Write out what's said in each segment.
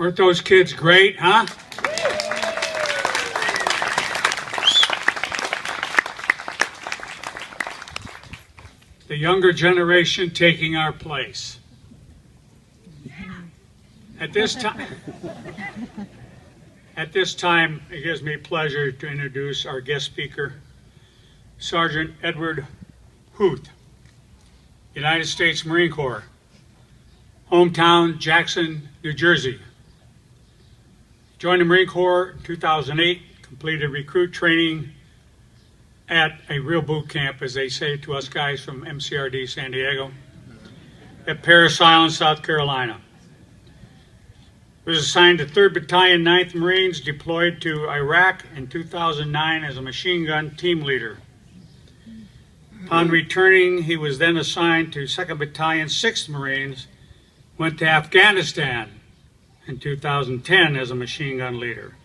Weren't those kids great, huh? The younger generation taking our place. At this time, it gives me pleasure to introduce our guest speaker, Sergeant Edward Huth, United States Marine Corps, hometown Jackson, New Jersey. Joined the Marine Corps in 2008, completed recruit training at a real boot camp, as they say to us guys from MCRD San Diego, at Parris Island, South Carolina. Was assigned to 3rd Battalion, 9th Marines, deployed to Iraq in 2009 as a machine gun team leader. Upon returning, he was then assigned to 2nd Battalion, 6th Marines, went to Afghanistan in 2010 as a machine gun leader.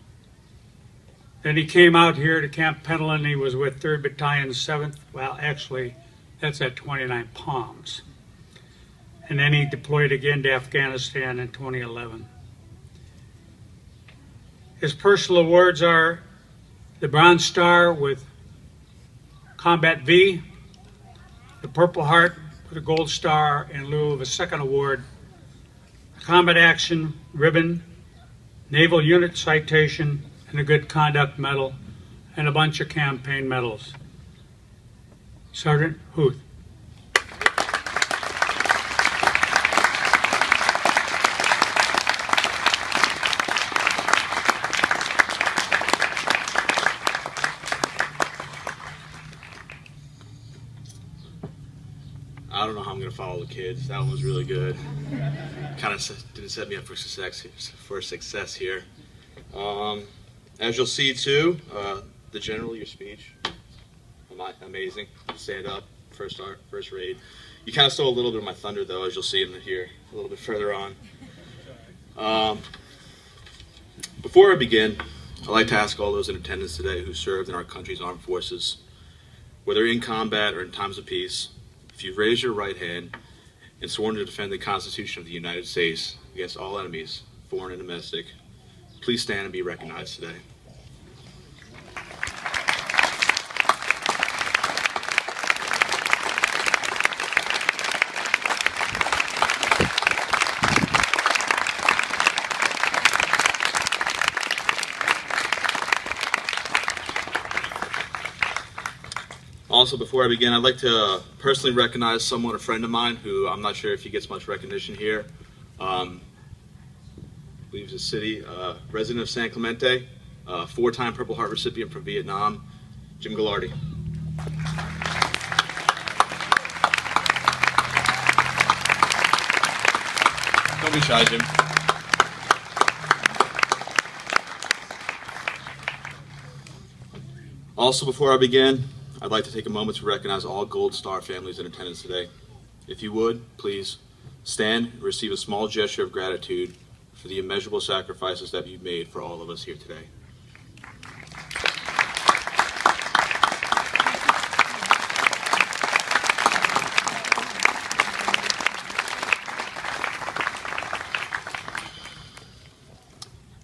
Then he came out here to Camp Pendleton. He was with 3rd Battalion, 7th, well, actually, that's at 29 Palms. And then he deployed again to Afghanistan in 2011. His personal awards are the Bronze Star with Combat V, the Purple Heart with a Gold Star in lieu of a second award, Combat Action Ribbon, Naval Unit Citation, and a Good Conduct Medal, and a bunch of campaign medals. Sergeant Huth. I don't know how I'm going to follow the kids. That one was really good. Kind of didn't set me up for success here. As you'll see too, the general, your speech, amazing. Stand up, first raid. You kind of stole a little bit of my thunder though, as you'll see in here a little bit further on. Before I begin, I'd like to ask all those in attendance today who served in our country's armed forces, whether in combat or in times of peace, if you've raised your right hand and sworn to defend the Constitution of the United States against all enemies, foreign and domestic, please stand and be recognized today. Also, before I begin, I'd like to personally recognize someone, a friend of mine, who I'm not sure if he gets much recognition here. Leaves the city, resident of San Clemente, 4-time Purple Heart recipient from Vietnam, Jim Gallardi. Don't be shy, Jim. Also, before I begin, I'd like to take a moment to recognize all Gold Star families in attendance today. If you would, please stand and receive a small gesture of gratitude for the immeasurable sacrifices that you've made for all of us here today.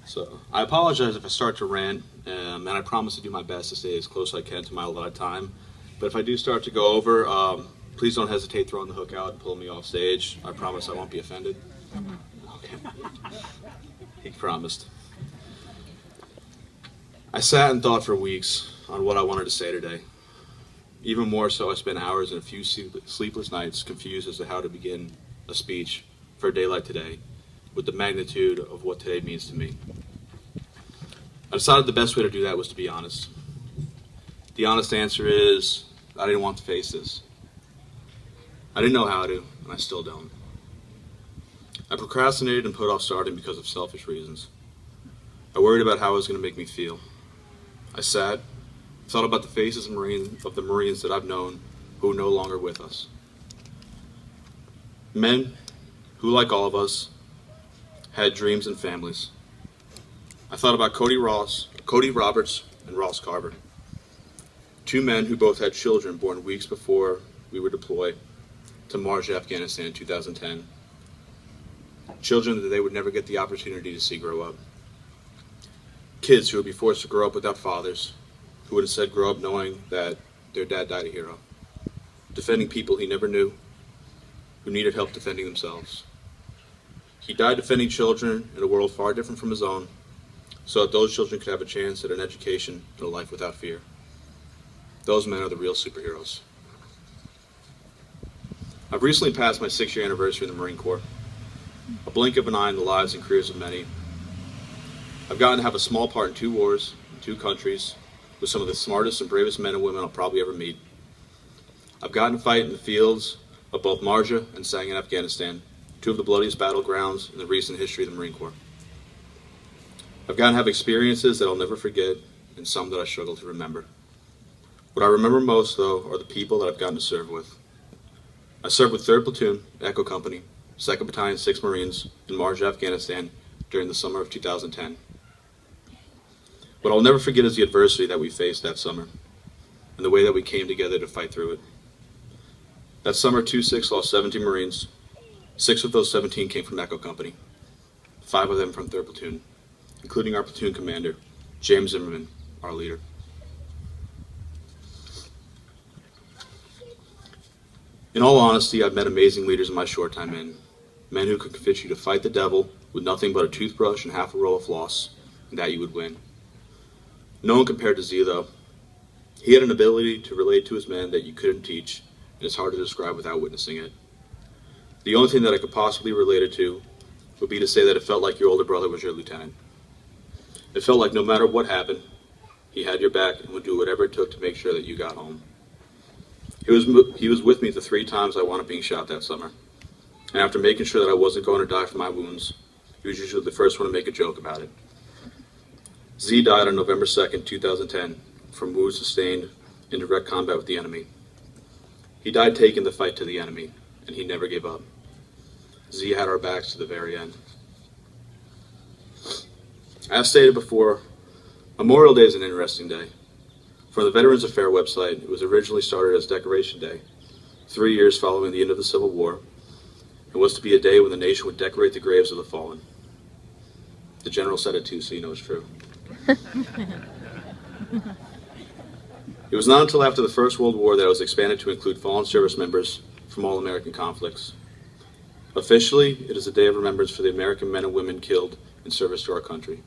So, I apologize if I start to rant, and I promise to do my best to stay as close as I can to my allotted time. But if I do start to go over, please don't hesitate throwing the hook out and pulling me off stage. I promise I won't be offended. Okay. He promised. I sat and thought for weeks on what I wanted to say today. Even more so, I spent hours and a few sleepless nights confused as to how to begin a speech for a day like today, with the magnitude of what today means to me. I decided the best way to do that was to be honest. The honest answer is, I didn't want to face this. I didn't know how to, and I still don't. I procrastinated and put off starting because of selfish reasons. I worried about how it was going to make me feel. I sat, thought about the faces of the Marines that I've known who are no longer with us. Men who, like all of us, had dreams and families. I thought about Cody Roberts and Ross Carver, 2 men who both had children born weeks before we were deployed to March, Afghanistan in 2010. children that they would never get the opportunity to see grow up, kids who would be forced to grow up without fathers, who would instead grow up knowing that their dad died a hero, defending people he never knew, who needed help defending themselves. He died defending children in a world far different from his own, so that those children could have a chance at an education and a life without fear. Those men are the real superheroes. I've recently passed my 6-year anniversary in the Marine Corps, a blink of an eye in the lives and careers of many. I've gotten to have a small part in 2 wars, in 2 countries, with some of the smartest and bravest men and women I'll probably ever meet. I've gotten to fight in the fields of both Marja and Sang in Afghanistan, 2 of the bloodiest battlegrounds in the recent history of the Marine Corps. I've gotten to have experiences that I'll never forget and some that I struggle to remember. What I remember most, though, are the people that I've gotten to serve with. I served with 3rd Platoon, Echo Company, 2nd Battalion, 6th Marines in Marja, Afghanistan during the summer of 2010. What I'll never forget is the adversity that we faced that summer and the way that we came together to fight through it. That summer, 2-6 lost 17 Marines. 6 of those 17 came from Echo Company, 5 of them from 3rd Platoon, including our platoon commander, James Zimmerman, our leader. In all honesty, I've met amazing leaders in my short time in, men who could convince you to fight the devil with nothing but a toothbrush and half a roll of floss, and that you would win. No one compared to Z, though. He had an ability to relate to his men that you couldn't teach, and it's hard to describe without witnessing it. The only thing that I could possibly relate it to would be to say that it felt like your older brother was your lieutenant. It felt like no matter what happened, he had your back and would do whatever it took to make sure that you got home. He was with me the 3 times I wound up being shot that summer. And after making sure that I wasn't going to die from my wounds, he was usually the first one to make a joke about it. Z died on November 2nd, 2010, from wounds sustained in direct combat with the enemy. He died taking the fight to the enemy, and he never gave up. Z had our backs to the very end. As stated before, Memorial Day is an interesting day. For the Veterans Affairs website, it was originally started as Decoration Day, 3 years following the end of the Civil War, and was to be a day when the nation would decorate the graves of the fallen. The general said it too, so you know it's true. It was not until after the First World War that it was expanded to include fallen service members from all American conflicts. Officially, it is a day of remembrance for the American men and women killed in service to our country.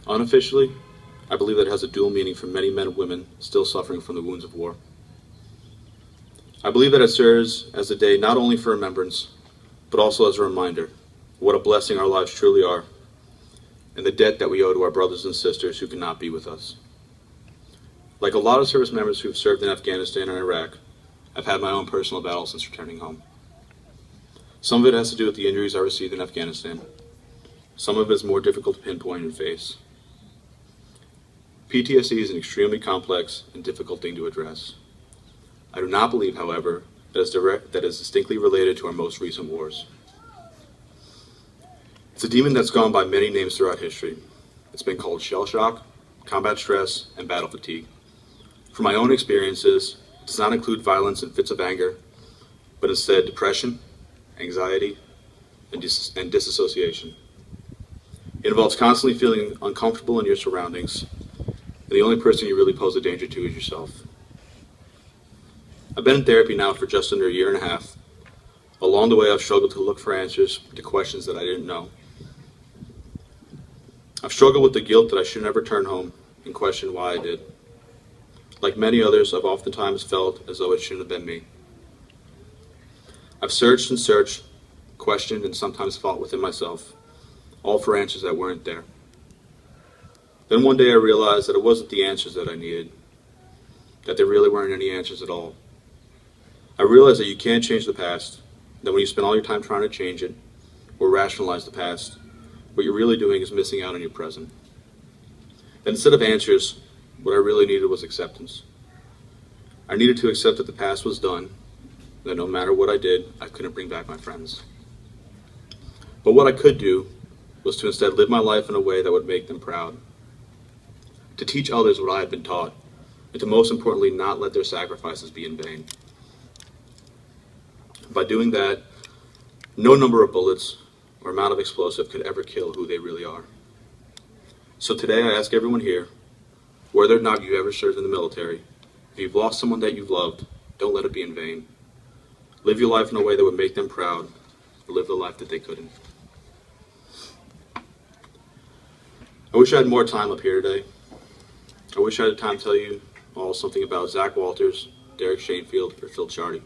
Unofficially, I believe that it has a dual meaning for many men and women still suffering from the wounds of war. I believe that it serves as a day not only for remembrance, but also as a reminder of what a blessing our lives truly are, and the debt that we owe to our brothers and sisters who cannot be with us. Like a lot of service members who have served in Afghanistan and Iraq, I've had my own personal battle since returning home. Some of it has to do with the injuries I received in Afghanistan. Some of it is more difficult to pinpoint and face. PTSD is an extremely complex and difficult thing to address. I do not believe, however, that is distinctly related to our most recent wars. It's a demon that's gone by many names throughout history. It's been called shell shock, combat stress, and battle fatigue. From my own experiences, it does not include violence and fits of anger, but instead depression, anxiety, and disassociation. It involves constantly feeling uncomfortable in your surroundings, and the only person you really pose a danger to is yourself. I've been in therapy now for just under a year and a half. Along the way, I've struggled to look for answers to questions that I didn't know. I've struggled with the guilt that I should never turn home and question why I did. Like many others, I've oftentimes felt as though it shouldn't have been me. I've searched and searched, questioned, and sometimes fought within myself, all for answers that weren't there. Then one day I realized that it wasn't the answers that I needed, that there really weren't any answers at all. I realized that you can't change the past, that when you spend all your time trying to change it, or rationalize the past, what you're really doing is missing out on your present. That instead of answers, what I really needed was acceptance. I needed to accept that the past was done, that no matter what I did, I couldn't bring back my friends. But what I could do was to instead live my life in a way that would make them proud, to teach others what I had been taught, and to most importantly not let their sacrifices be in vain. By doing that, No number of bullets or amount of explosive could ever kill who they really are. So today I ask everyone here, whether or not you ever served in the military, if you've lost someone that you've loved, don't let it be in vain. Live your life in a way that would make them proud, or live the life that they couldn't. I wish I had more time up here today. I wish I had time to tell you all something about Zach Walters, Derek Shanefield, or Phil Chardy.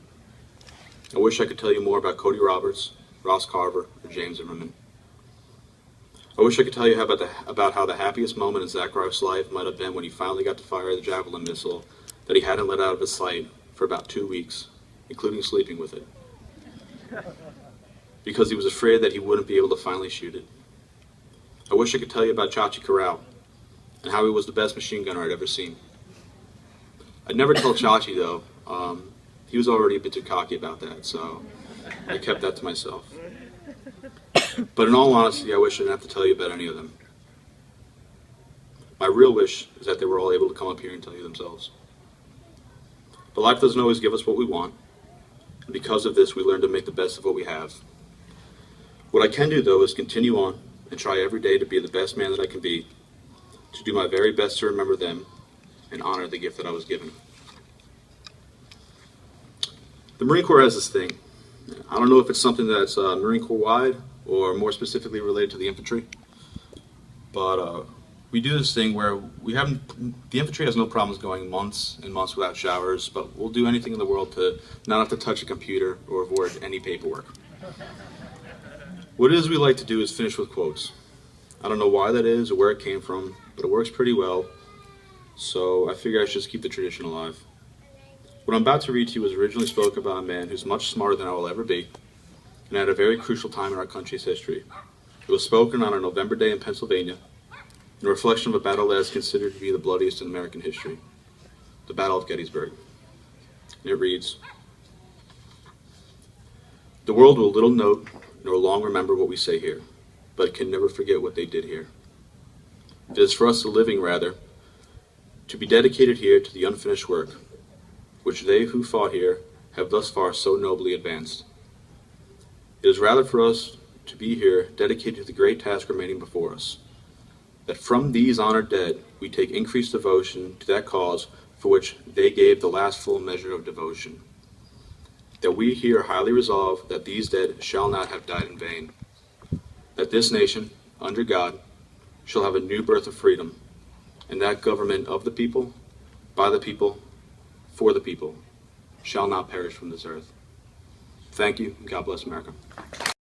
I wish I could tell you more about Cody Roberts, Ross Carver, or James Zimmerman. I wish I could tell you about how the happiest moment in Zachariah's life might have been when he finally got to fire the javelin missile that he hadn't let out of his sight for about 2 weeks, including sleeping with it, because he was afraid that he wouldn't be able to finally shoot it. I wish I could tell you about Chachi Corral and how he was the best machine gunner I'd ever seen. I'd never tell Chachi, though. He was already a bit too cocky about that, so I kept that to myself. But in all honesty, I wish I didn't have to tell you about any of them. My real wish is that they were all able to come up here and tell you themselves. But life doesn't always give us what we want, and because of this, we learn to make the best of what we have. What I can do, though, is continue on and try every day to be the best man that I can be, to do my very best to remember them and honor the gift that I was given. The Marine Corps has this thing. I don't know if it's something that's Marine Corps wide or more specifically related to the infantry, but we do this thing where the infantry has no problems going months and months without showers, but we'll do anything in the world to not have to touch a computer or avoid any paperwork. What it is we like to do is finish with quotes. I don't know why that is or where it came from, but it works pretty well, so I figure I should just keep the tradition alive. What I'm about to read to you was originally spoken by a man who's much smarter than I will ever be, and at a very crucial time in our country's history. It was spoken on a November day in Pennsylvania, in reflection of a battle that is considered to be the bloodiest in American history, the Battle of Gettysburg. And it reads, "The world will little note nor long remember what we say here, but it can never forget what they did here. It is for us the living, rather, to be dedicated here to the unfinished work, which they who fought here have thus far so nobly advanced. It is rather for us to be here dedicated to the great task remaining before us, that from these honored dead we take increased devotion to that cause for which they gave the last full measure of devotion. That we here highly resolve that these dead shall not have died in vain. That this nation, under God, shall have a new birth of freedom, and that government of the people, by the people, for the people, shall not perish from this earth. Thank you, and God bless America."